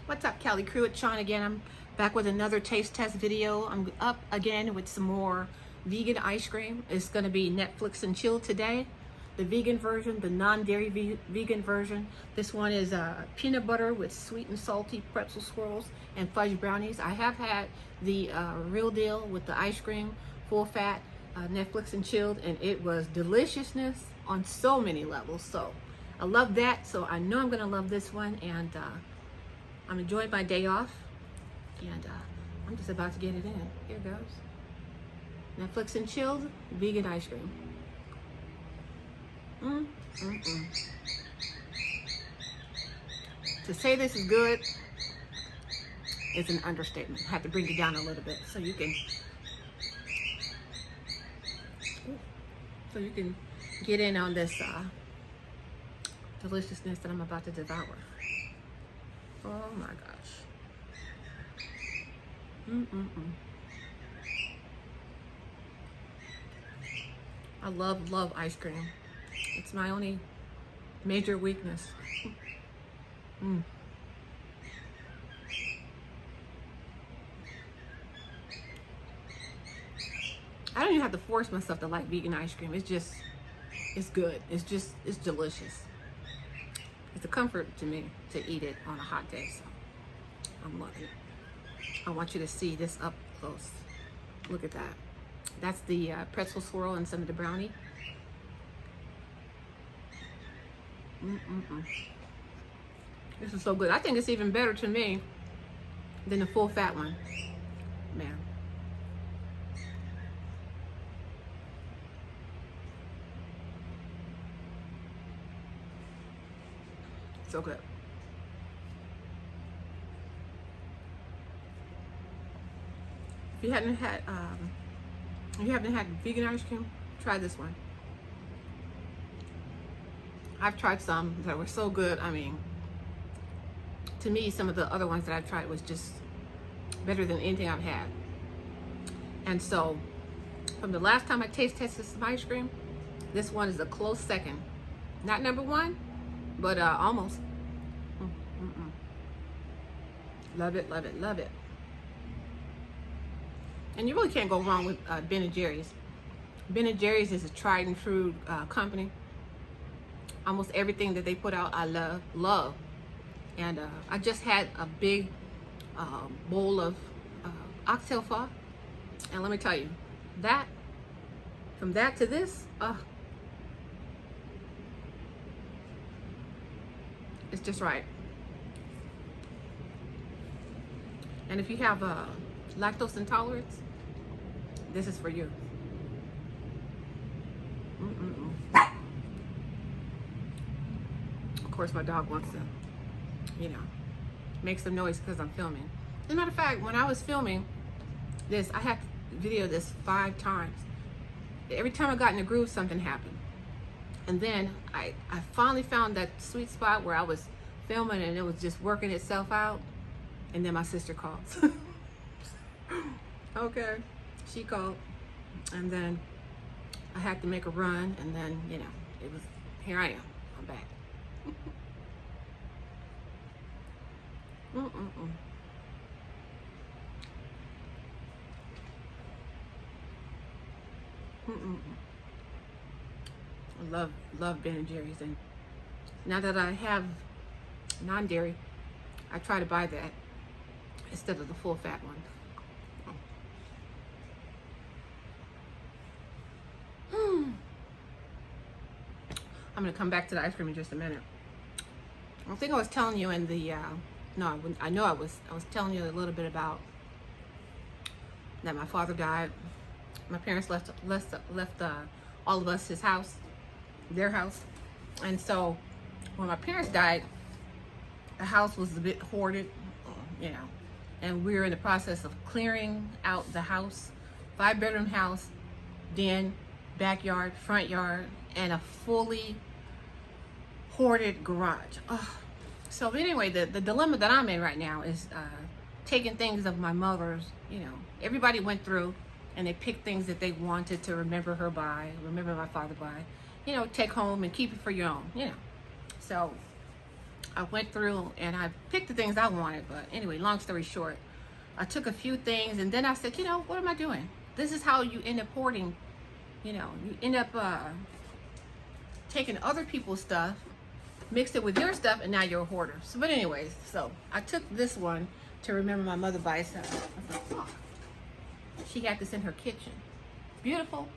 What's up, Cali crew? It's Sean again. I'm back with another taste test video. I'm up again with some more vegan ice cream. It's going to be Netflix and chill today. The vegan version, the non-dairy vegan version. This one is peanut butter with sweet and salty pretzel swirls and fudge brownies. I have had the real deal with the ice cream, full fat, Netflix and chilled, and it was deliciousness on so many levels. So I love that. So I know I'm going to love this one, and I'm enjoying my day off, and I'm just about to get it in. Here goes. Netflix and chilled vegan ice cream. To say this is good is an understatement. I have to bring it down a little bit so you can get in on this deliciousness that I'm about to devour. Oh my gosh. I love ice cream. It's my only major weakness. I don't even have to force myself to like vegan ice cream. It's good. It's delicious. It's a comfort to me to eat it on a hot day, so I'm loving it. I want you to see this up close. Look at that. That's the pretzel swirl and some of the brownie. This is so good. I think it's even better to me than the full fat one. Man. So good. If you haven't had vegan ice cream, try this one. I've tried some that were so good. I mean, to me, some of the other ones that I've tried was just better than anything I've had. And so, from the last time I taste tested some ice cream, this one is a close second. Not number one, but almost. Love it, love it, love it. And you really can't go wrong with Ben & Jerry's. Ben & Jerry's is a tried and true company. Almost everything that they put out, I love. And I just had a big bowl of oxtail pho. And let me tell you, from that to this, it's just right. And if you have lactose intolerance, this is for you. Of course, my dog wants to, make some noise because I'm filming. As a matter of fact, when I was filming this, I had to video this 5 times. Every time I got in the groove, something happened. And then I finally found that sweet spot where I was filming and it was just working itself out. And then my sister calls. Okay, she called, and then I had to make a run, and then it was, here I am, I'm back. I love Ben & Jerry's, and now that I have non-dairy, I try to buy that instead of the full fat one. I'm gonna come back to the ice cream in just a minute. I think I was telling you in the I know I was telling you a little bit about that my father died. My parents left all of us their house, and so when my parents died, the house was a bit hoarded, and we were in the process of clearing out the house. 5-bedroom house, den, backyard, front yard, and a fully hoarded garage. So anyway, the dilemma that I'm in right now is taking things of my mother's. Everybody went through and they picked things that they wanted to remember her by, remember my father by, take home and keep it for your own. So I went through and I picked the things I wanted. But anyway, long story short, I took a few things and then I said, you know, what am I doing? This is how you end up hoarding. You know, you end up taking other people's stuff, mixed it with your stuff, and now you're a hoarder. So, but anyways, so I took this one to remember my mother by. I thought, oh, she had this in her kitchen. Beautiful,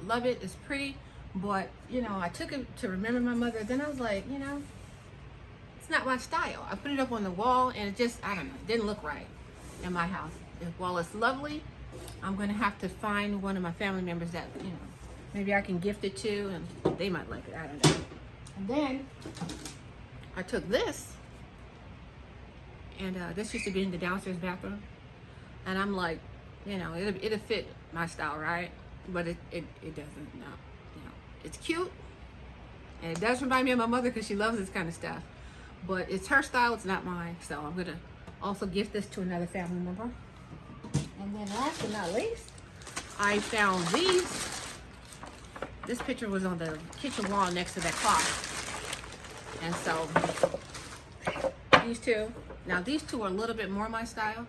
love it, it's pretty, but you know, I took it to remember my mother. Then I was like, you know, it's not my style. I put it up on the wall and it just, I don't know, it didn't look right in my house. While it's lovely, I'm gonna have to find one of my family members that, you know, maybe I can gift it to and they might like it, I don't know. And then I took this, and this used to be in the downstairs bathroom, and I'm like, you know, it'll fit my style, right? But it doesn't. No, you know, it's cute, and it does remind me of my mother because she loves this kind of stuff. But it's her style, it's not mine. So I'm gonna also gift this to another family member. And then last but not least, I found these. This picture was on the kitchen wall next to that clock. And so these two, now these two are a little bit more my style.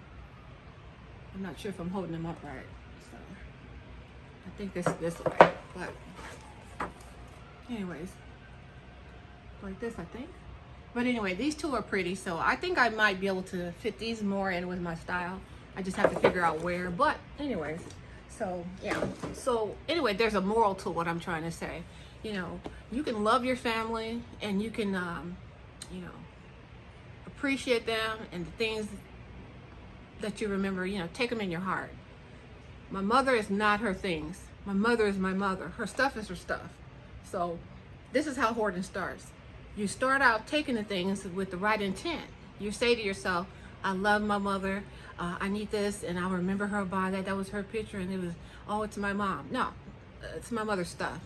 I'm not sure if I'm holding them up right. So I think this way. But anyways, like this, I think. But anyway, these two are pretty. So I think I might be able to fit these more in with my style. I just have to figure out where. But anyways, so yeah. So anyway, there's a moral to what I'm trying to say. You know, you can love your family and you can, you know, appreciate them and the things that you remember, you know, take them in your heart. My mother is not her things. My mother is my mother. Her stuff is her stuff. So this is how hoarding starts. You start out taking the things with the right intent. You say to yourself, I love my mother. I need this, and I'll remember her by that. That was her picture, and it was, oh, it's my mom. No, it's my mother's stuff.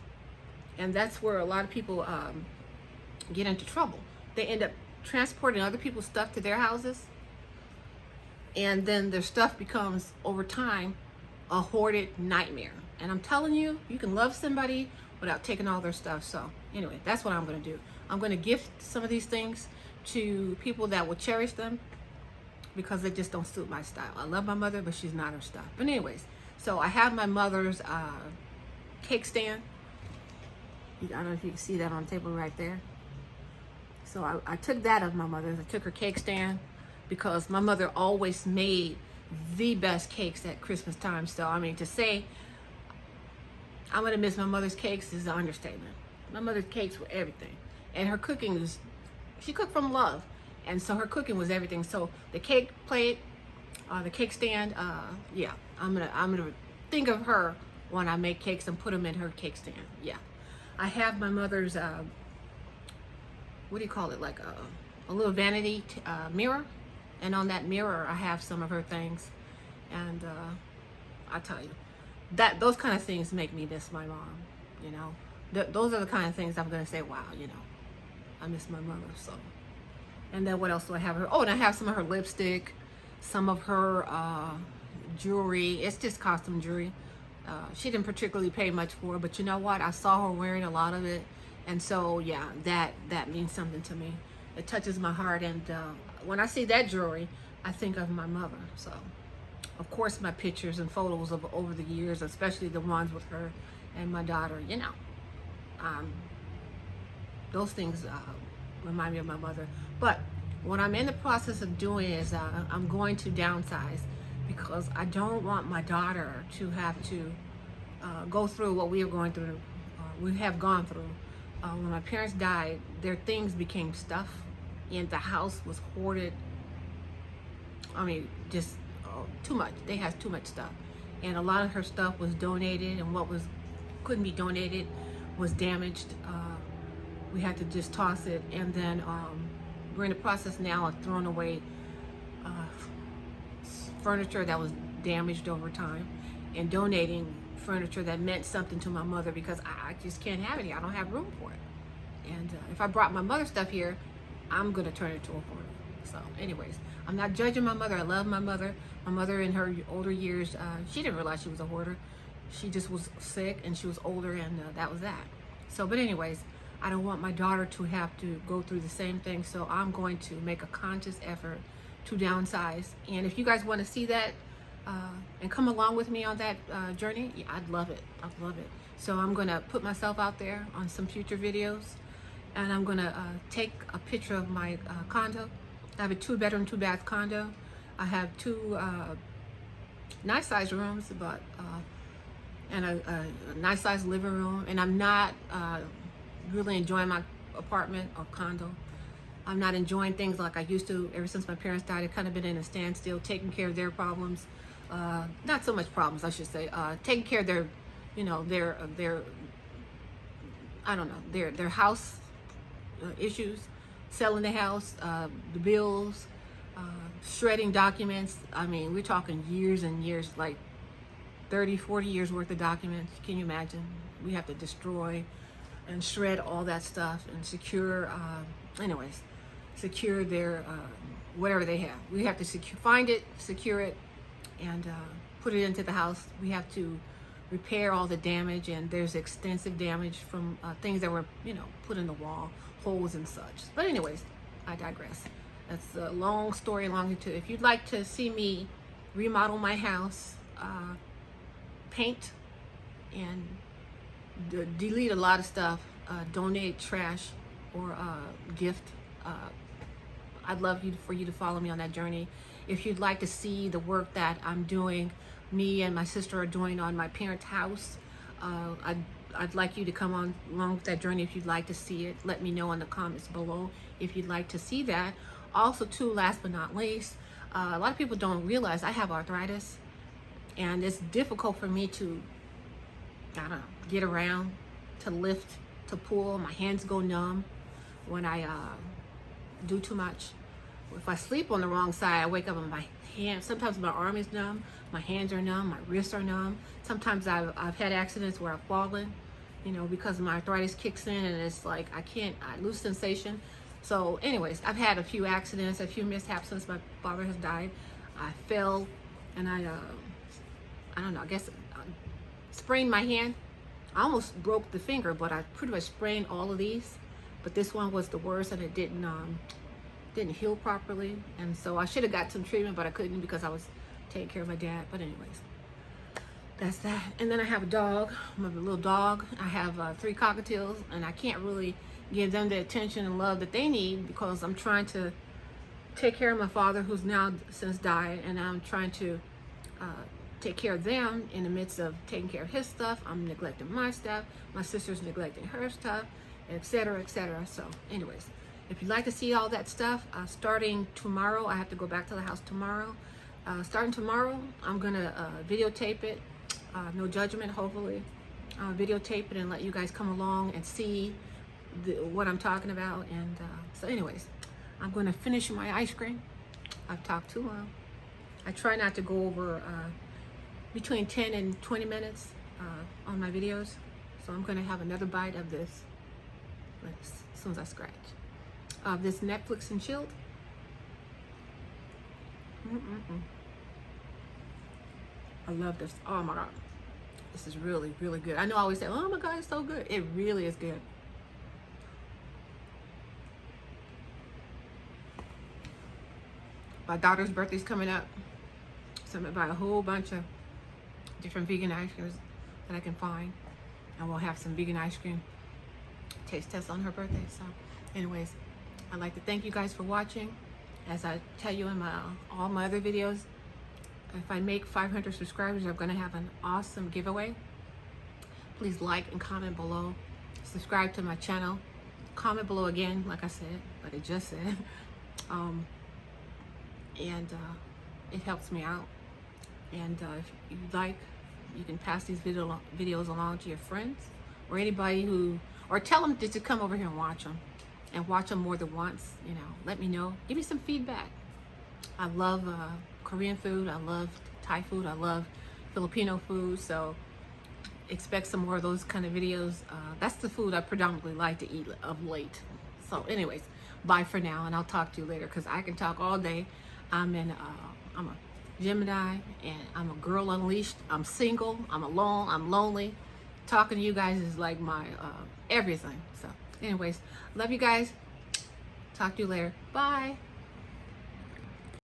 And that's where a lot of people get into trouble. They end up transporting other people's stuff to their houses, and then their stuff becomes, over time, a hoarded nightmare. And I'm telling you, you can love somebody without taking all their stuff. So anyway, that's what I'm going to do. I'm going to gift some of these things to people that will cherish them because they just don't suit my style. I love my mother, but she's not her stuff. But anyways, so I have my mother's cake stand. I don't know if you can see that on the table right there. So I took that of my mother's. I took her cake stand because my mother always made the best cakes at Christmas time. So, I mean, to say I'm going to miss my mother's cakes is an understatement. My mother's cakes were everything. And her cooking was, she cooked from love. And so her cooking was everything. So the cake plate, the cake stand, yeah, I'm gonna think of her when I make cakes and put them in her cake stand. Yeah. I have my mother's, what do you call it? Like a little vanity mirror. And on that mirror, I have some of her things. And I tell you, those kind of things make me miss my mom, you know. Those are the kind of things I'm going to say, wow, you know, I miss my mother, so. And then what else do I have? Oh, and I have some of her lipstick, some of her jewelry. It's just costume jewelry. She didn't particularly pay much for it, but you know what? I saw her wearing a lot of it. And so, yeah, that means something to me. It touches my heart. And when I see that jewelry, I think of my mother. So, of course, my pictures and photos of over the years, especially the ones with her and my daughter, you know. Those things remind me of my mother. But what I'm in the process of doing is I'm going to downsize because I don't want my daughter to have to go through what we are going through. We have gone through. When my parents died, their things became stuff, and the house was hoarded. I mean, just too much. They had too much stuff, and a lot of her stuff was donated, and what couldn't be donated was damaged. We had to just toss it, and then we're in the process now of throwing away furniture that was damaged over time and donating furniture that meant something to my mother because I just can't have any. I don't have room for it. And if I brought my mother's stuff here, I'm going to turn it to a hoarder. So anyways, I'm not judging my mother. I love my mother. My mother in her older years, she didn't realize she was a hoarder. She just was sick and she was older, and that was that. So, but anyways, I don't want my daughter to have to go through the same thing. So I'm going to make a conscious effort to downsize. And if you guys want to see that and come along with me on that journey, yeah, I'd love it. I'd love it. So I'm going to put myself out there on some future videos, and I'm going to take a picture of my condo. I have a 2-bedroom, 2-bath condo. I have 2 nice sized rooms, but and a nice sized living room. And I'm not really enjoying my apartment or condo. I'm not enjoying things like I used to. Ever since my parents died, I've kind of been in a standstill, taking care of their problems. Not so much problems, I should say. Taking care of their, you know, their I don't know, their house issues, selling the house, the bills, shredding documents. I mean, we're talking years and years, like 30, 40 years worth of documents. Can you imagine? We have to destroy and shred all that stuff and secure, secure their, whatever they have. We have to find it, secure it, and put it into the house. We have to repair all the damage, and there's extensive damage from things that were, you know, put in the wall, holes and such. But anyways, I digress. That's a long story, long to. If you'd like to see me remodel my house, paint, and delete a lot of stuff, donate trash, or gift, I'd love for you to follow me on that journey. If you'd like to see the work that I'm doing, me and my sister are doing on my parents' house, I'd like you to come on along with that journey. If you'd like to see it, let me know in the comments below if you'd like to see that. Also, too, last but not least, a lot of people don't realize I have arthritis, and it's difficult for me to, I don't know, get around, to lift, to pull. My hands go numb when I do too much. If I sleep on the wrong side, I wake up and my hand, sometimes my arm is numb, my hands are numb, my wrists are numb. Sometimes I've had accidents where I've fallen, you know, because my arthritis kicks in, and it's like I lose sensation. So anyways, I've had a few accidents, a few mishaps since my father has died. I fell, and I don't know, I guess sprained my hand. I almost broke the finger, but I pretty much sprained all of these. But this one was the worst, and it didn't heal properly. And so I should have got some treatment, but I couldn't because I was taking care of my dad. But anyways, that's that. And then I have a dog, my little dog. I have 3 cockatiels, and I can't really give them the attention and love that they need because I'm trying to take care of my father, who's now since died, and I'm trying to take care of them in the midst of taking care of his stuff. I'm neglecting my stuff. My sister's neglecting her stuff, etc., etc. So anyways, if you'd like to see all that stuff, starting tomorrow, I have to go back to the house tomorrow. Starting tomorrow, I'm gonna videotape it. No judgment, hopefully. Videotape it and let you guys come along and see what I'm talking about. And so anyways, I'm gonna finish my ice cream. I've talked too long. I try not to go over between 10 and 20 minutes on my videos. So I'm gonna have another bite of this as soon as I scratch. This Netflix and chilled. I love this. Oh my God. This is really, really good. I know I always say, oh my God, it's so good. It really is good. My daughter's birthday's coming up. So I'm gonna buy a whole bunch of different vegan ice creams that I can find. And we'll have some vegan ice cream taste tests on her birthday. So anyways, I'd like to thank you guys for watching. As I tell you in all my other videos, if I make 500 subscribers, I'm going to have an awesome giveaway. Please like and comment below. Subscribe to my channel. Comment below again, like I said, like I just said. It helps me out. And if you'd like, you can pass these videos along to your friends or anybody or tell them to come over here and watch them. And watch them more than once, you know. Let me know. Give me some feedback. I love Korean food. I love Thai food. I love Filipino food. So expect some more of those kind of videos. That's the food I predominantly like to eat of late. So anyways, bye for now, and I'll talk to you later because I can talk all day. I'm a Gemini, and I'm a girl unleashed. I'm single. I'm alone. I'm lonely. Talking to you guys is like my everything. So Anyways, love you guys. Talk to you later. Bye.